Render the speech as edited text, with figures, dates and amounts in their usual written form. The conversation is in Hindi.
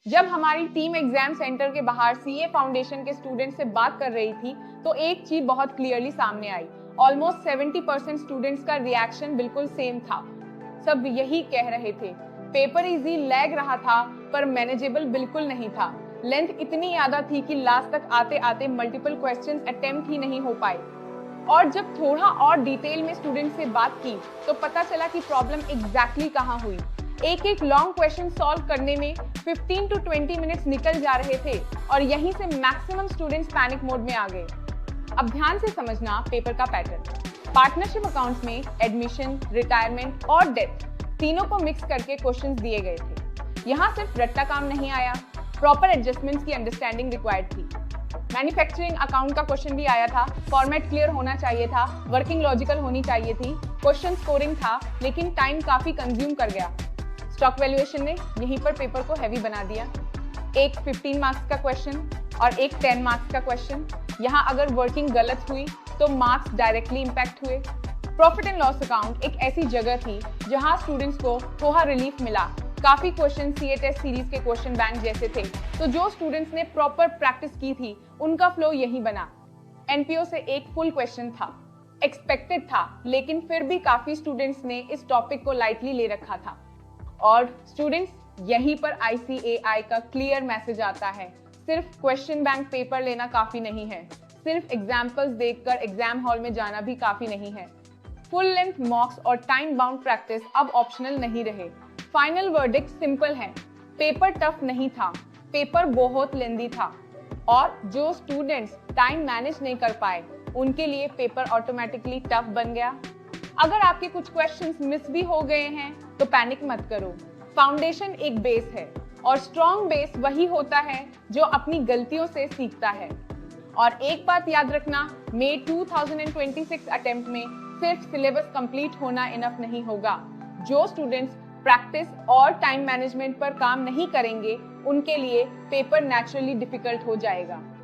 जब हमारी टीम एग्जाम सेंटर के बाहर सीए फाउंडेशन के स्टूडेंट से बात कर रही थी तो एक चीज बहुत क्लियरली सामने आई। ऑलमोस्ट 70% स्टूडेंट्स का रिएक्शन बिल्कुल सेम था। सब यही कह रहे थे, पेपर इजी लैग रहा था पर मैनेजेबल बिल्कुल नहीं था। लेंथ इतनी ज्यादा थी कि लास्ट तक आते आते मल्टीपल क्वेश्चंस अटेम्प्ट ही नहीं हो पाए। और जब थोड़ा और डिटेल में स्टूडेंट से बात की तो पता चला कि प्रॉब्लम एग्जैक्टली कहाँ हुई। एक एक लॉन्ग क्वेश्चन सॉल्व करने में 15 to 20 मिनट्स निकल जा रहे थे और यहीं से मैक्सिमम स्टूडेंट्स पैनिक मोड में आ गए। अब ध्यान से समझना पेपर का पैटर्न। पार्टनरशिप अकाउंट्स में एडमिशन, रिटायरमेंट और डेथ तीनों को मिक्स करके क्वेश्चंस दिए गए थे। यहाँ सिर्फ रट्टा काम नहीं आया, प्रॉपर एडजस्टमेंट्स की अंडरस्टैंडिंग रिक्वायर्ड थी। मैन्युफैक्चरिंग अकाउंट का क्वेश्चन भी आया था, फॉर्मेट क्लियर होना चाहिए था, वर्किंग लॉजिकल होनी चाहिए थी, क्वेश्चन स्कोरिंग था लेकिन टाइम काफी कंज्यूम कर गया। स्टॉक वैल्यूएशन ने यहीं पर पेपर को हैवी बना दिया। एक 15 मार्क्स का क्वेश्चन और एक 10 मार्क्स का क्वेश्चन। यहाँ अगर वर्किंग गलत हुई तो मार्क्स डायरेक्टली इंपैक्ट हुए। प्रॉफिट एंड लॉस अकाउंट एक ऐसी जगह थी जहाँ स्टूडेंट्स को थोड़ा रिलीफ मिला। काफी क्वेश्चन सीए टेस्ट सीरीज के क्वेश्चन बैंक जैसे थे, तो जो स्टूडेंट्स ने प्रॉपर प्रैक्टिस की थी उनका फ्लो यही बना। एनपीओ से एक फुल क्वेश्चन था, एक्सपेक्टेड था, लेकिन फिर भी काफी स्टूडेंट्स ने इस टॉपिक को लाइटली ले रखा था। और स्टूडेंट्स, यहीं पर आईसीएआई का क्लियर मैसेज आता है, सिर्फ क्वेश्चन बैंक पेपर लेना काफी नहीं है, सिर्फ एग्जाम्पल्स देखकर एग्जाम हॉल में जाना भी काफी नहीं है। फुल लेंथ मॉक्स और टाइम बाउंड प्रैक्टिस अब ऑप्शनल नहीं रहे। फाइनल वर्डिक्ट सिंपल है, पेपर टफ नहीं था, पेपर बहुत लेंदी था। और जो स्टूडेंट्स टाइम मैनेज नहीं कर पाए उनके लिए पेपर ऑटोमेटिकली टफ बन गया। अगर आपके कुछ क्वेश्चंस मिस भी हो गए हैं तो पैनिक मत करो। फाउंडेशन एक बेस है और स्ट्रॉन्ग बेस वही होता है जो अपनी गलतियों से सीखता है। और एक बात याद रखना, मई 2026 अटेम्प्ट में सिर्फ सिलेबस कंप्लीट होना इनफ नहीं होगा। जो स्टूडेंट्स प्रैक्टिस और टाइम मैनेजमेंट पर काम नहीं करेंगे उनके लिए पेपर नेचुरली डिफिकल्ट हो जाएगा।